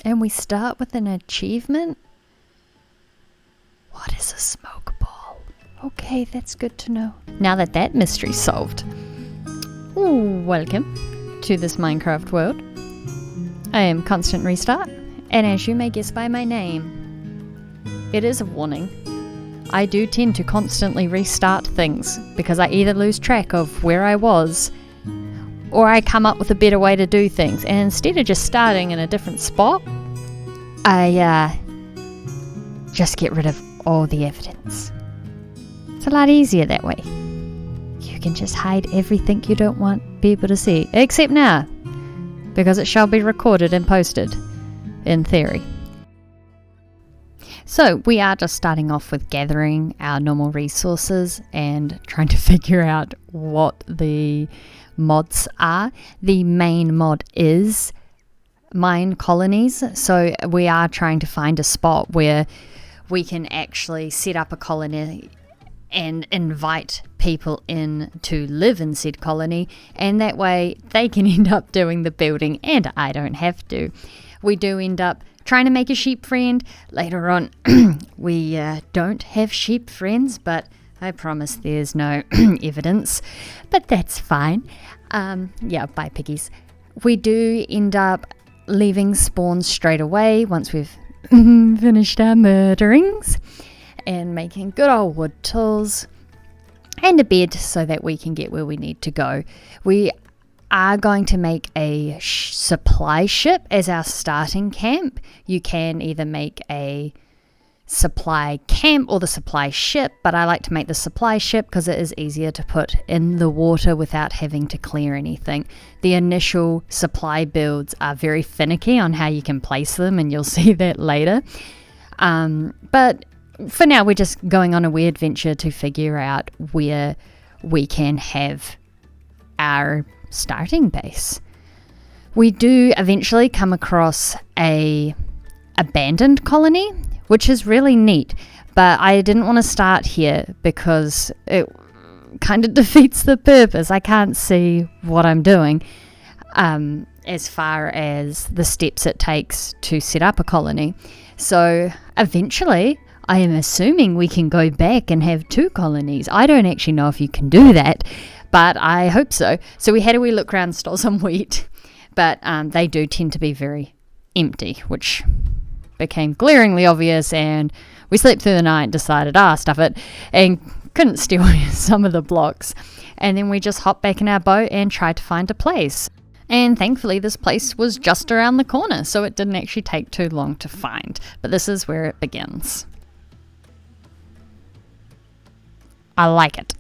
And we start with an achievement. What is a smoke ball? Okay, that's good to know. Now that that mystery's solved. Welcome to this Minecraft world. I am Constant Restart, and as you may guess by my name, it is a warning. I do tend to constantly restart things because I either lose track of where I was or I come up with a better way to do things, and instead of just starting in a different spot, I just get rid of all the evidence. It's a lot easier that way. You can just hide everything you don't want people to see, except now, because it shall be recorded and posted, in theory. So we are just starting off with gathering our normal resources and trying to figure out what the mods are. The main mod is MineColonies, so we are trying to find a spot where we can actually set up a colony and invite people in to live in said colony, and that way they can end up doing the building and I don't have to. We do end up trying to make a sheep friend later on. We don't have sheep friends, but I promise there's no evidence, but that's fine. Yeah, bye piggies. We do end up leaving spawns straight away once we've finished our murderings and making good old wood tools and a bed so that we can get where we need to go. We are going to make a supply ship as our starting camp. You can either make a supply camp or the supply ship, but I like to make the supply ship because it is easier to put in the water without having to clear anything. The initial supply builds are very finicky on how you can place them, and you'll see that later. But for now, we're just going on a wee adventure to figure out where we can have our starting base. We do eventually come across a abandoned colony, which is really neat, but I didn't want to start here because it kind of defeats the purpose. I can't see what I'm doing as far as the steps it takes to set up a colony. So eventually I am assuming we can go back and have 2 colonies. I don't actually know if you can do that, but I hope so. So we had a wee look around, stole some wheat, but they do tend to be very empty, which became glaringly obvious, and we slept through the night and decided, stuff it, and couldn't steal some of the blocks. And then we just hopped back in our boat and tried to find a place. And thankfully this place was just around the corner, so it didn't actually take too long to find. But this is where it begins. I like it.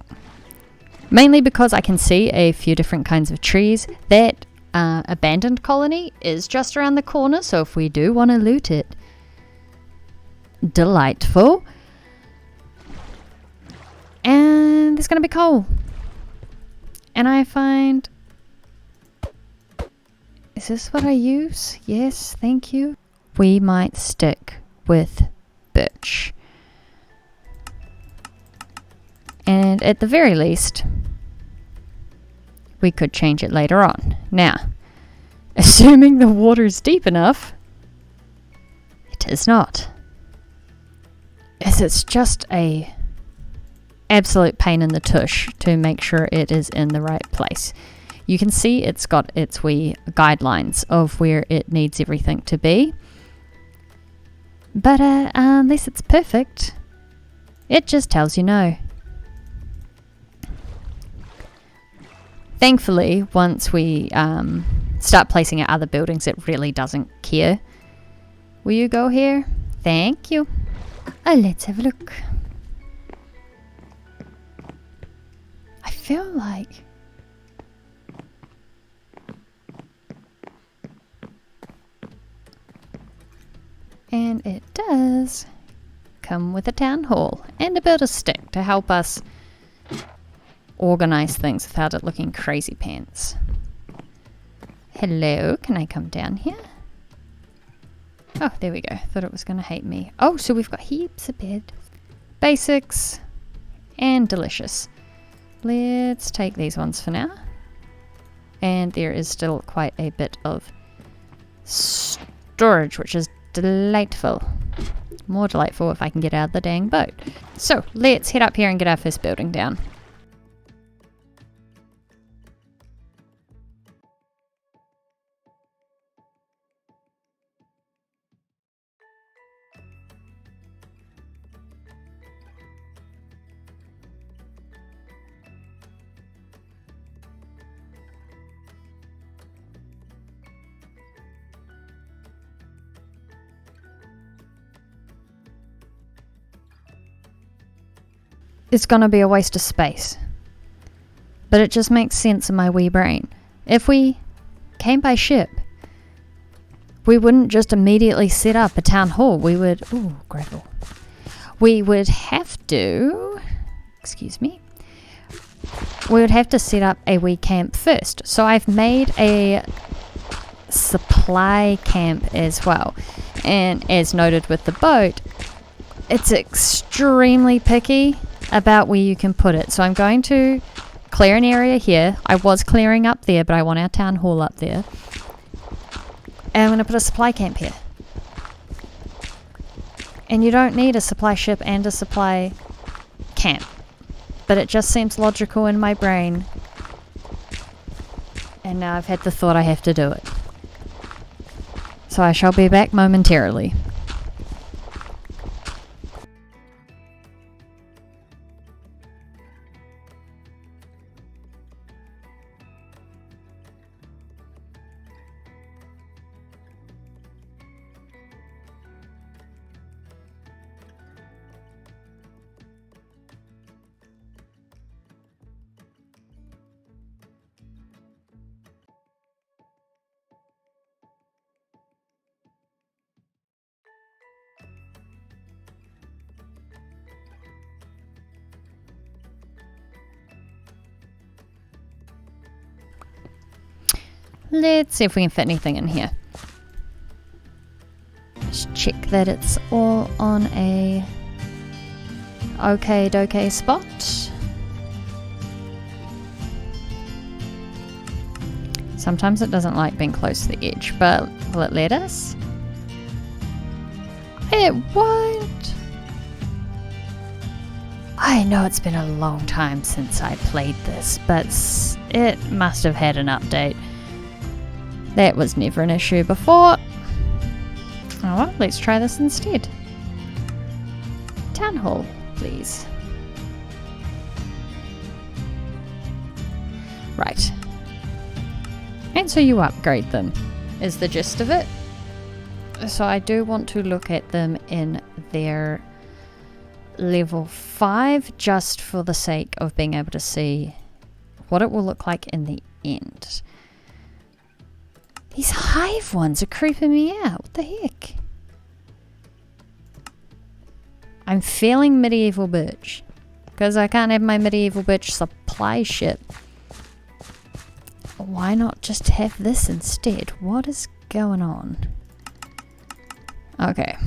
Mainly because I can see a few different kinds of trees. That abandoned colony is just around the corner, so if we do want to loot it, delightful. And there's going to be coal. And I find... Is this what I use? Yes, thank you. We might stick with birch. And at the very least, we could change it later on. Now, assuming the water is deep enough, it is not. As it's just a absolute pain in the tush to make sure it is in the right place. You can see it's got its wee guidelines of where it needs everything to be. But unless it's perfect, it just tells you no. Thankfully, once we start placing our other buildings, it really doesn't care. Will you go here? Thank you. Let's have a look. I feel like... And it does come with a town hall and a builder's stick to help us organize things without it looking crazy pants. Hello, can I come down here? Oh, there we go. Thought it was going to hate me. Oh, so we've got heaps of bed. Basics and delicious. Let's take these ones for now. And there is still quite a bit of storage, which is delightful. More delightful if I can get out of the dang boat. So let's head up here and get our first building down. It's gonna be a waste of space. But it just makes sense in my wee brain. If we came by ship, we wouldn't just immediately set up a town hall. We would... Ooh, gravel. We would have to... Excuse me. We would have to set up a wee camp first. So I've made a supply camp as well. And as noted with the boat, it's extremely picky about where you can put it. So I'm going to clear an area here. I was clearing up there, but I want our town hall up there. And I'm going to put a supply camp here. And you don't need a supply ship and a supply camp. But it just seems logical in my brain. And now I've had the thought I have to do it. So I shall be back momentarily. Let's see if we can fit anything in here. Just check that it's all on a okay spot. Sometimes it doesn't like being close to the edge, but will it let us? It won't. I know it's been a long time since I played this, but it must have had an update. That was never an issue before. Oh well, let's try this instead. Town hall, please. Right. And so you upgrade them, is the gist of it. So I do want to look at them in their level 5, just for the sake of being able to see what it will look like in the end. These hive ones are creeping me out. What the heck? I'm feeling medieval Birch, because I can't have my medieval Birch supply ship. Why not just have this instead? What is going on? Okay.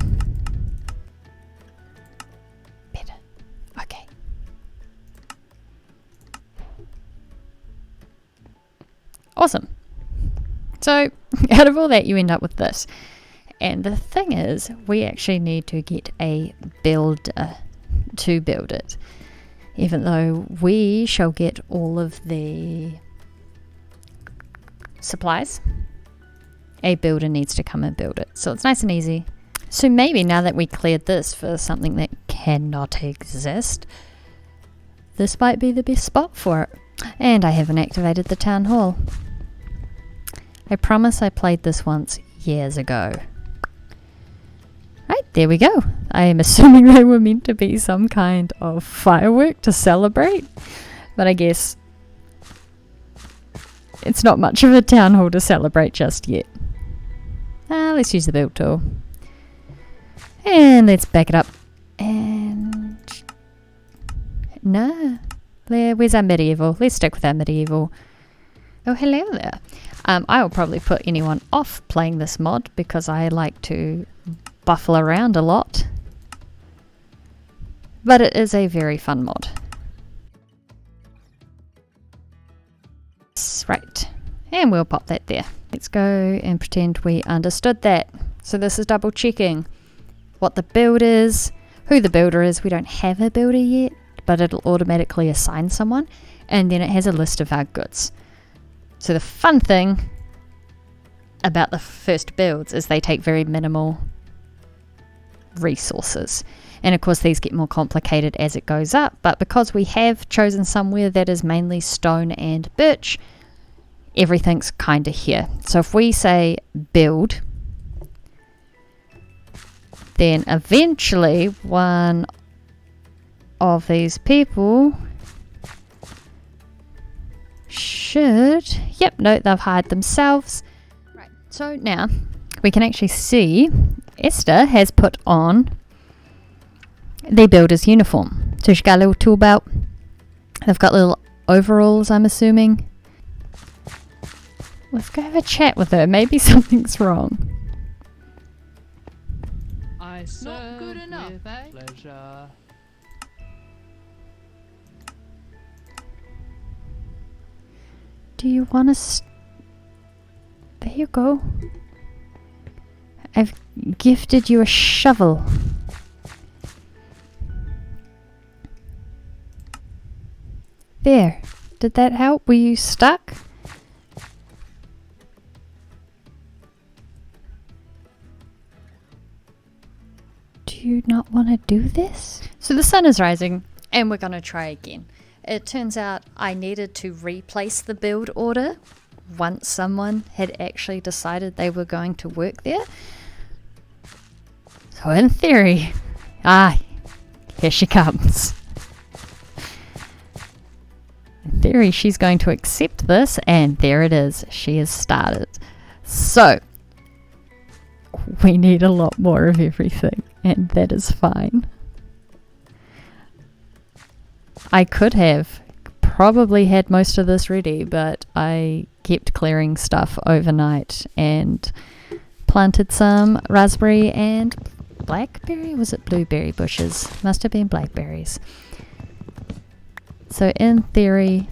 Better. Okay. Awesome. So, out of all that, you end up with this. And the thing is, we actually need to get a builder to build it. Even though we shall get all of the supplies, a builder needs to come and build it. So it's nice and easy. So maybe now that we cleared this for something that cannot exist, this might be the best spot for it. And I haven't activated the town hall. I promise I played this once years ago. Right, there we go. I am assuming they were meant to be some kind of firework to celebrate, but I guess it's not much of a town hall to celebrate just yet. Let's use the build tool. And let's back it up. And no, where's our medieval? Let's stick with our medieval. Oh, hello there. I will probably put anyone off playing this mod because I like to buffle around a lot. But it is a very fun mod. Right, and we'll pop that there. Let's go and pretend we understood that. So this is double checking what the build is, who the builder is. We don't have a builder yet, but it'll automatically assign someone. And then it has a list of our goods. So the fun thing about the first builds is they take very minimal resources. And of course these get more complicated as it goes up, but because we have chosen somewhere that is mainly stone and birch, everything's kind of here. So if we say build, then eventually one of these people should, they've hired themselves. Right, so now we can actually see Esther has put on the builder's uniform. So she's got a little tool belt. They've got little overalls, I'm assuming. Let's go have a chat with her. Maybe something's wrong. I serve good enough, with pleasure. Do you want to... There you go. I've gifted you a shovel. There. Did that help? Were you stuck? Do you not want to do this? So the sun is rising and we're going to try again. It turns out I needed to replace the build order once someone had actually decided they were going to work there. So in theory, here she comes. In theory, she's going to accept this, and there it is. She has started. So we need a lot more of everything, and that is fine. I could have probably had most of this ready, but I kept clearing stuff overnight and planted some raspberry and blackberry, was it blueberry bushes? Must have been blackberries. So in theory,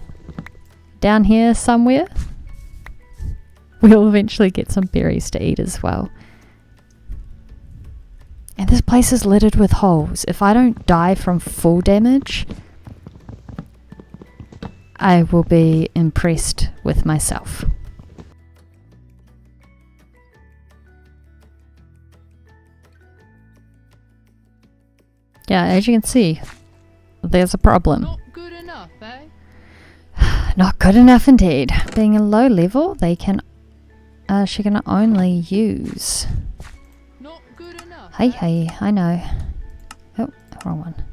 down here somewhere, we'll eventually get some berries to eat as well. And this place is littered with holes. If I don't die from full damage, I will be impressed with myself. Yeah, as you can see, there's a problem. Not good enough, eh? Not good enough indeed. Being a low level, she can only use. Not good enough. Hey, I know. Oh, wrong one.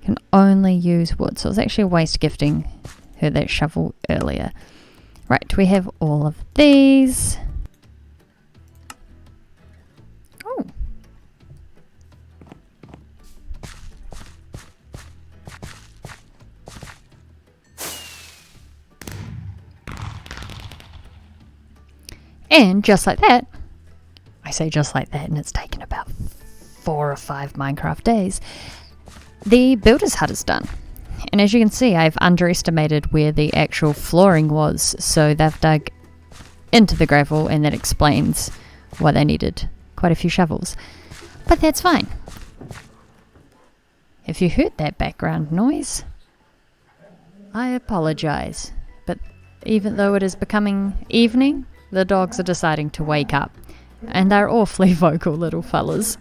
Can only use wood. So it's actually a waste gifting her that shovel earlier. Right, we have all of these. Oh. And just like that, I say just like that, and it's taken about 4 or 5 Minecraft days, the builder's hut is done. And as you can see, I've underestimated where the actual flooring was, so they've dug into the gravel, and that explains why they needed quite a few shovels. But that's fine. If you heard that background noise, I apologize. But even though it is becoming evening, the dogs are deciding to wake up, and they're awfully vocal little fellas.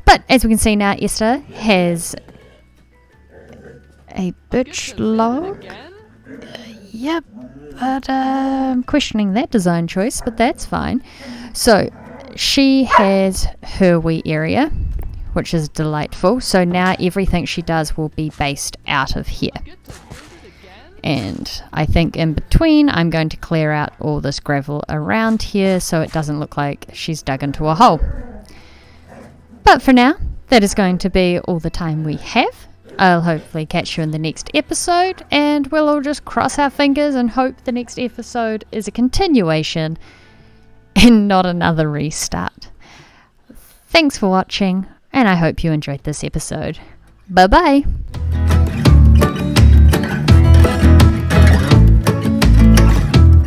But as we can see now, Esther has a birch log. Yep, but I'm questioning that design choice, but that's fine. So she has her wee area, which is delightful. So now everything she does will be based out of here. And I think in between I'm going to clear out all this gravel around here so it doesn't look like she's dug into a hole. But for now, that is going to be all the time we have. I'll hopefully catch you in the next episode, and we'll all just cross our fingers and hope the next episode is a continuation and not another restart. Thanks for watching, and I hope you enjoyed this episode. Bye bye!